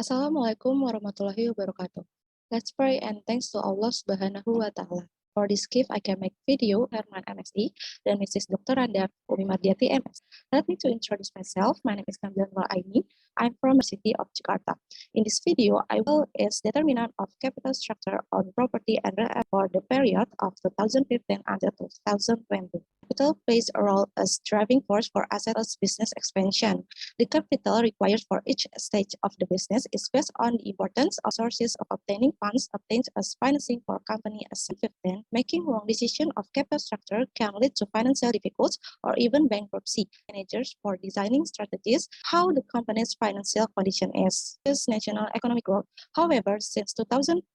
Assalamualaikum warahmatullahi wabarakatuh. Let's pray and thanks to Allah Subhanahu wa Ta'ala. For this gift, I can make video Herman MSI dan Mrs. Dr. Randa Umi Mardiati MS. Let me to introduce myself. My name is Kambilan Aini. I'm from the city of Jakarta. In this video, I will is determinant of capital structure on property and real estate for the period of 2015 until 2020. Capital plays a role as driving force for asset business expansion. The capital required for each stage of the business is based on the importance of sources of obtaining funds obtained as financing for company as 15. Making wrong decision of capital structure can lead to financial difficulties or even bankruptcy. Managers for designing strategies how the company's financial condition is. National economic growth. However, since 2005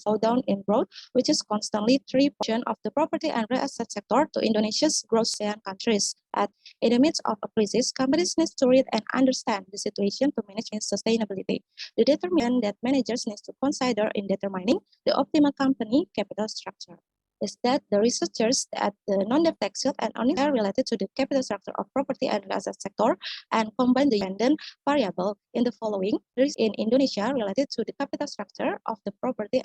slowdown in growth, which is constantly 3% of the property and real estate sector to Indonesia's growth ASEAN countries. In the midst of a crisis, companies need to read and understand the situation to manage sustainability. The determinant that managers need to consider in determining the optimal company capital structure is that the researchers at the non-debt tax shield and only are related to the capital structure of property and real estate sector and combine the dependent variable in the following. There is in Indonesia related to the capital structure of the property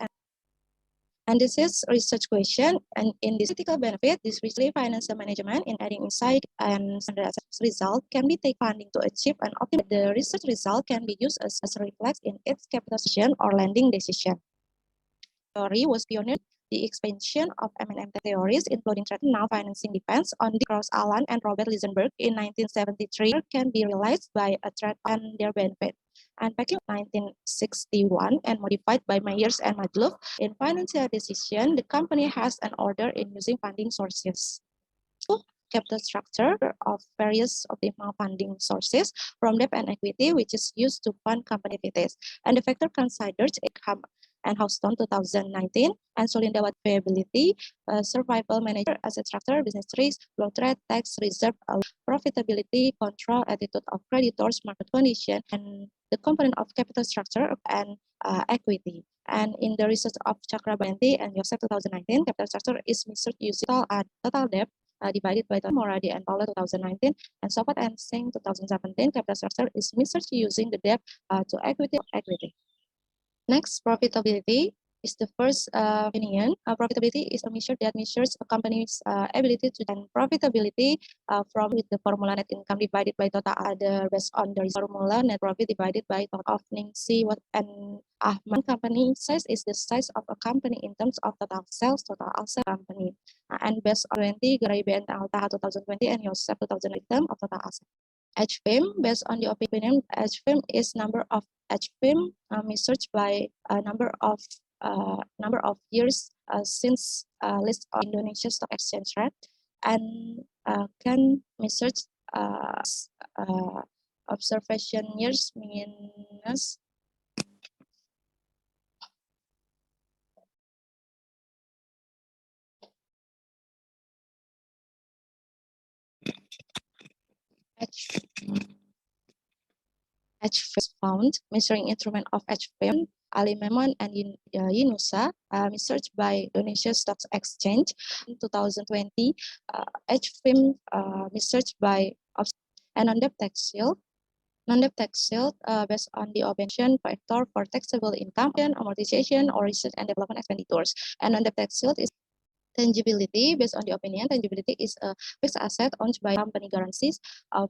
and this is research question, and in this critical benefit, this research financial management in adding insight and the result can be take funding to achieve an optimal. The research result can be used as a reflex in its capitalization or lending decision. Theory was pioneered the expansion of M&M theories, including traditional financing depends on the Cross Allen and Robert Lisenberg in 1973 can be realized by a trade on their benefit. And back in 1961 and modified by Myers and Magluf, in financial decision, the company has an order in using funding sources. Capital structure of various optimal funding sources from debt and equity, which is used to fund company activities. And the factor considered income and Houston 2019, and Solinda viability, survival manager, asset structure, business risk, flow rate, tax reserve, profitability, control, attitude of creditors, market condition, and the component of capital structure and equity. And in the research of Chakrabarti and Yosef 2019, capital structure is measured using total debt divided by the Moradi and Paula 2019, and Sopat and Singh 2017, capital structure is measured using the debt to equity. Next, profitability is the first opinion. Profitability is a measure that measures a company's ability to and profitability from with the formula net income divided by total other based on the formula net profit divided by total of Ningsi and Ahmad. Company size is the size of a company in terms of total sales, total asset company. And based on 20, Garaibe and Altaha 2020 and Yosef 2000 term of total asset. HFIM, based on the opinion, HFIM is number of HFIM research by number of years since list of Indonesia Stock Exchange rate, and can research observation years minus HFIM found measuring instrument of HFIM Ali Memon and Yunusa, researched by Indonesia Stock Exchange in 2020. HFIM researched by and non-debt tax shield. Non-debt tax shield based on the option factor for taxable income and amortization or research and development expenditures. And non-debt tax shield is tangibility. Based on the opinion, tangibility is a fixed asset owned by company guarantees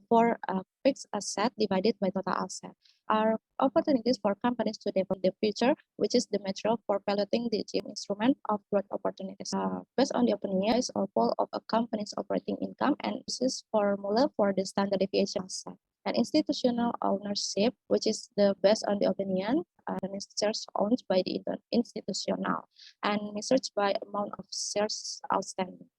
for a fixed asset divided by total asset. Are opportunities for companies to develop the future, which is the material for piloting the chief instrument of growth opportunities. Based on the opinion, is a pool of a company's operating income, and this is formula for the standard deviation asset. And institutional ownership, which is the based on the opinion, shares owned by the institutional, and research by amount of shares outstanding.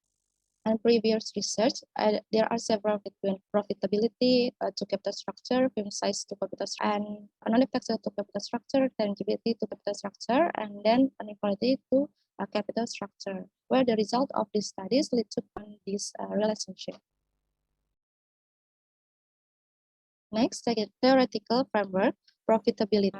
And previous research, there are several between profitability to capital structure, firm size to capital structure, and non-tax to capital structure, tangibility to capital structure, and then inequality to capital structure, where the result of these studies lead to this relationship. Next, theoretical framework. profitability.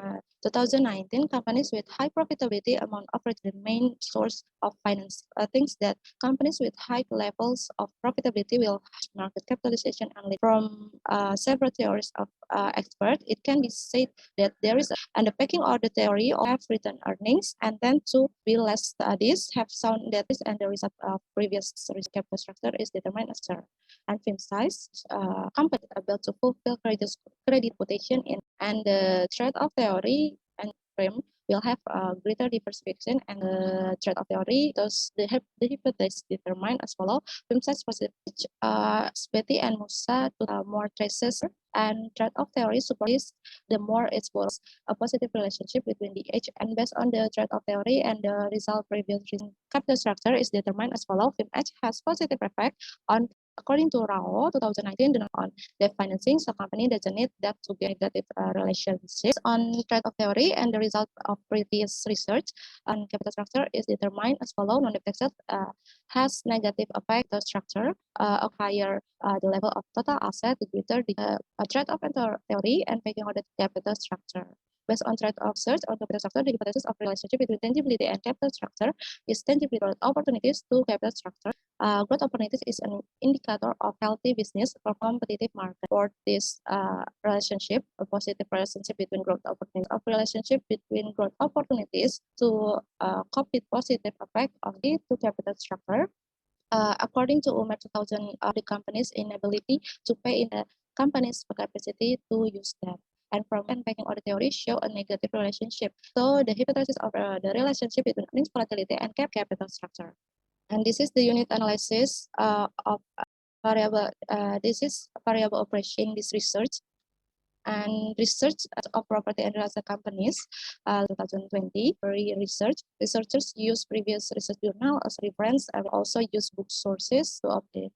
2019, companies with high profitability among operate the main source of finance. Thinks that companies with high levels of profitability will have market capitalization and from several theories of experts, it can be said that there is and the pecking order theory of return earnings and then to be less studies have shown that this and the result of previous research capital structure is determined as and firm size company able to fulfill credit quotation in and the trade-off theory and firm will have greater diversification and the trade-off theory thus the hypothesis determined as follow firm size positive Spetty and Musa to more traces and trade-off theory supports the more it was a positive relationship between the age and based on the trade-off theory and the result previous capital structure is determined as follow firm H has positive effect on according to Rao 2019 on debt financing, so company doesn't need that to get negative relationships on trade-off theory and the result of previous research on capital structure is determined as follow non-debt has negative effect the structure of higher the level of total asset the greater the trade-off theory and making order capital structure. Based on trade-off search on capital structure, the hypothesis of relationship between tangibility and capital structure is tangibility growth opportunities to capital structure. Growth opportunities is an indicator of healthy business or competitive market. For this relationship, a positive relationship between growth opportunities, of relationship between growth opportunities to copy positive effect of the to capital structure. According to UMER 2000, the company's inability to pay in the company's capacity to use debt. And from packing order theory show a negative relationship. So the hypothesis of the relationship between earnings volatility and capital structure. And this is the unit analysis of variable. This is variable operation. This research and research of property and real estate companies 2020 researchers use previous research journal as reference and also use book sources to update.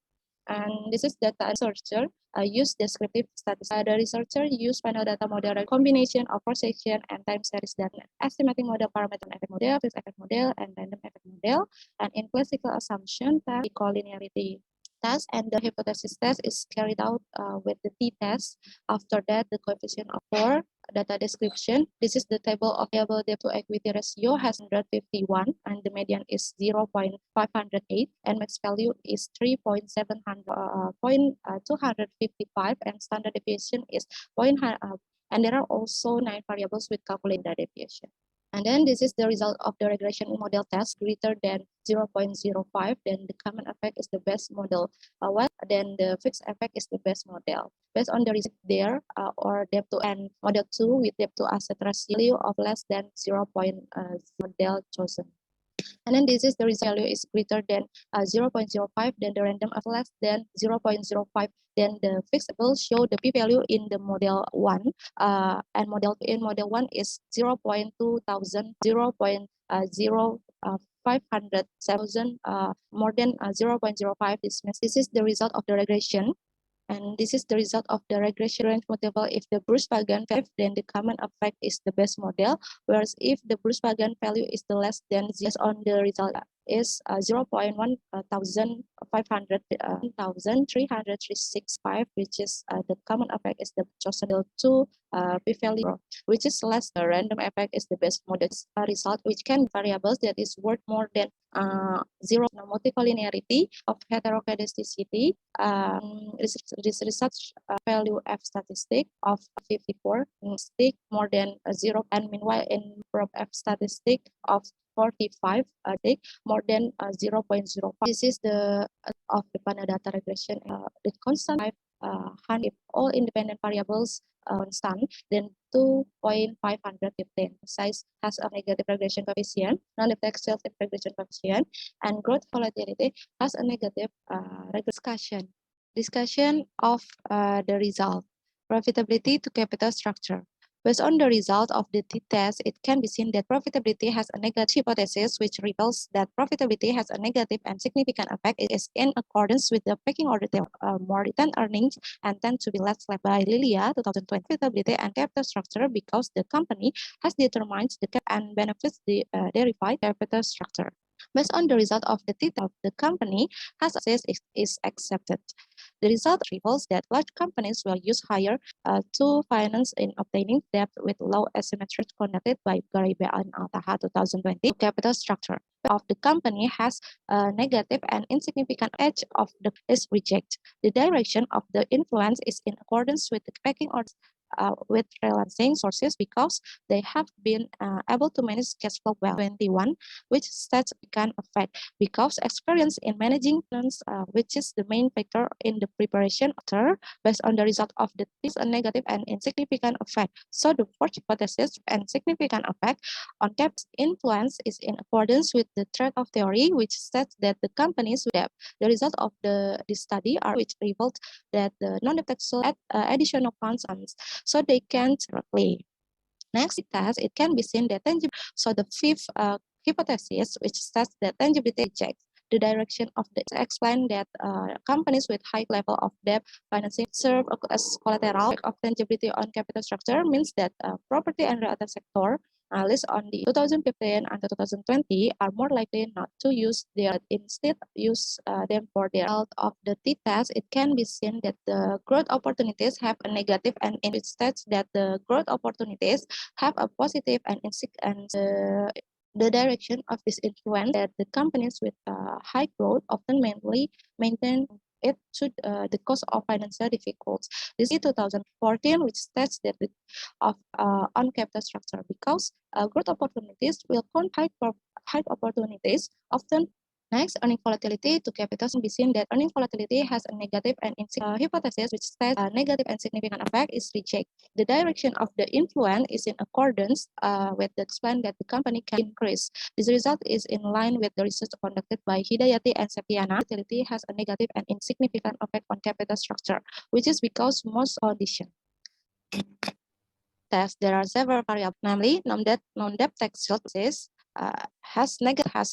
And this is data researcher use descriptive statistics. The researcher use panel data model combination of cross-section and time series data, estimating model parameter effect model, fixed effect model, and random effect model. And in classical assumption, the collinearity test and the hypothesis test is carried out with the t-test. After that, the coefficient of 4 data description. This is the table of available debt to equity ratio has 151 and the median is 0.508 and max value is 3.255 and standard deviation is and there are also 9 variables with calculated deviation. And then this is the result of the regression model test greater than 0.05. Then the common effect is the best model. Then the fixed effect is the best model. Based on the result there or debt to and model 2 with debt to asset ratio of less than 0. Model chosen. And then this is the result value is greater than 0.05, then the random of less than 0.05, then the fixed will show the p-value in the model 1 and model in model 1 is 0.2000, 0.0500,000 more than 0.05. This is the result of the regression. And this is the result of the regression range model. If the Bruce-Pagan value, then the common effect is the best model. Whereas if the Bruce-Pagan value is the less than based on the result is 0.1,365, which is the common effect is the chosen to p-value, which is less. The random effect is the best model result, which can variables that is worth more than 0. Multicollinearity of heterogeneity. This research value F statistic of 54 stick more than 0, and meanwhile in prop F statistic of 45 more than 0.05. This is the of the panel data regression. The constant if all independent variables constant, then 2.515 size has a negative regression coefficient, non-effective regression coefficient, and growth volatility has a negative discussion. Discussion of the result, profitability to capital structure. Based on the result of the t-test, it can be seen that profitability has a negative hypothesis, which reveals that profitability has a negative and significant effect. It is in accordance with the pecking order theory. More return earnings and tend to be less led by Lilia 2020 profitability and capital structure because the company has determined the cap and benefits the derived capital structure. Based on the result of the data of the company has is accepted. The result reveals that large companies will use higher to finance in obtaining debt with low asymmetry conducted by Gariba and Taha 2020 capital structure of the company has a negative and insignificant edge of the is reject. The direction of the influence is in accordance with the pecking order with freelancing sources because they have been able to manage cash flow well. 21, which states can affect because experience in managing finance, which is the main factor in the preparation of based on the result of the is a negative and insignificant effect. So the fourth hypothesis and significant effect on capital influence is in accordance with the trade-off theory, which states that the companies with debt. The result of this study are which revealed that the non-taxable additional funds so they can't directly. Next test, it can be seen that tangible. So the fifth hypothesis, which states that tangibility checks the direction of the explain that companies with high level of debt financing serve as collateral of tangibility on capital structure means that property and real estate sector list on the 2015 and 2020 are more likely not to use their instead use them for the result of the t-test. It can be seen that the growth opportunities have a negative and in it states that the growth opportunities have a positive and the direction of this influence that the companies with high growth often mainly maintain it to the cost of financial difficulties. This is 2014, which states that the of on capital structure because growth opportunities will contain high opportunities often. Next, earning volatility to capital can be seen that earning volatility has a negative and hypothesis which states a negative and significant effect is reject. The direction of the influence is in accordance with the explain that the company can increase. This result is in line with the research conducted by Hidayati and Septiana. Volatility has a negative and insignificant effect on capital structure, which is because most conditions test, there are several variables, namely non-debt tax services has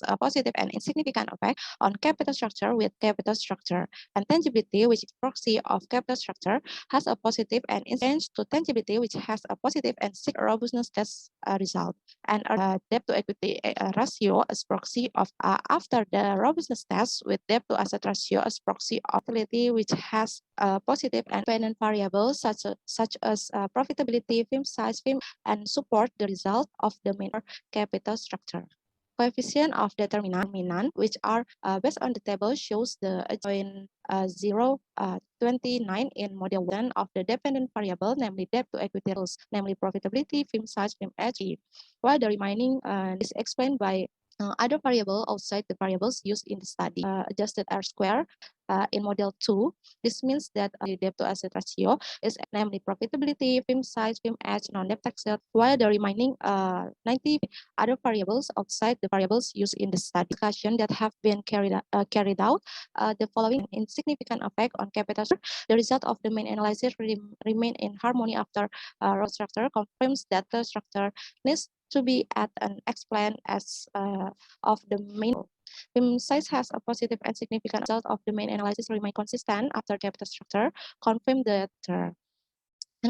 a positive and insignificant effect on capital structure with capital structure, and tangibility, which is proxy of capital structure, has a positive and incidence to tangibility, which has a positive and robustness test result, and debt to equity ratio as proxy of after the robustness test with debt to asset ratio as proxy of utility, which has a positive and dependent variables such as profitability, firm size, firm, and support the result of the main capital structure. Coefficient of determinant, which are based on the table, shows the 0.29 in model 1 of the dependent variable, namely debt to equity rules, namely profitability, firm size, firm age, while the remaining is explained by other variable outside the variables used in the study. Adjusted R square in model 2, this means that the debt to asset ratio is namely profitability, firm size, firm age, non-debt tax, while the remaining 90 other variables outside the variables used in the study. Discussion that have been carried out, the following insignificant effect on capital structure. The result of the main analysis remain in harmony after row structure confirms that the structure needs to be at and explained as of the main. Firm size has a positive and significant result of the main analysis remain consistent after capital structure confirm that and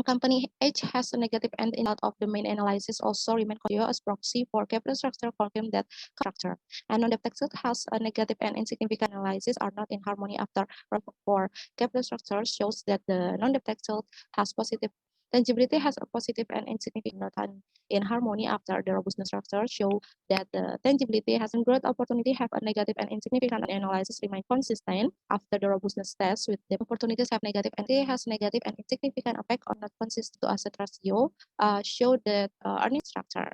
company H has a negative and in out of the main analysis also remain as proxy for capital structure confirm that structure. And non-debt has a negative and insignificant analysis are not in harmony after for capital structure shows that the non-debt has positive tangibility has a positive and insignificant not in harmony after the robustness structure show that the tangibility has a growth opportunity have a negative and insignificant analysis remain consistent after the robustness test with the opportunities have negative and they has negative and insignificant effect on not consistent to asset ratio show that earning structure.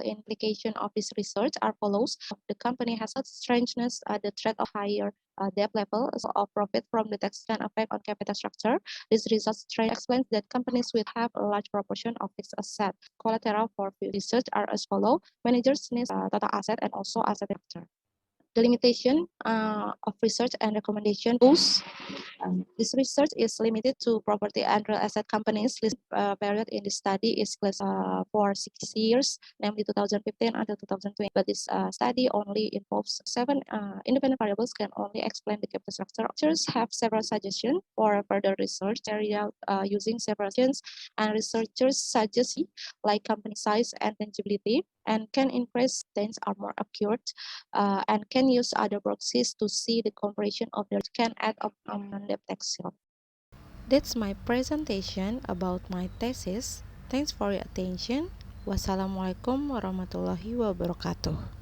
Implication of this research are follows. The company has a strangeness the threat of higher debt level of profit from the tax can effect on capital structure. This result explains that companies will have a large proportion of fixed asset. Collateral for research are as follow. Managers need total asset and also asset structure. The limitation of research and recommendation tools. This research is limited to property and real estate companies. This period in the study is for 6 years, namely 2015 until 2020. But this study only involves 7 independent variables can only explain the capital structure. Researchers have several suggestions for further research carried out using several suggestions, and researchers suggest like company size and tangibility. and can increase stains are more accurate, and can use other proxies to see the compression of the can add of detection. That's my presentation about my thesis. Thanks for your attention. Wassalamualaikum warahmatullahi wabarakatuh.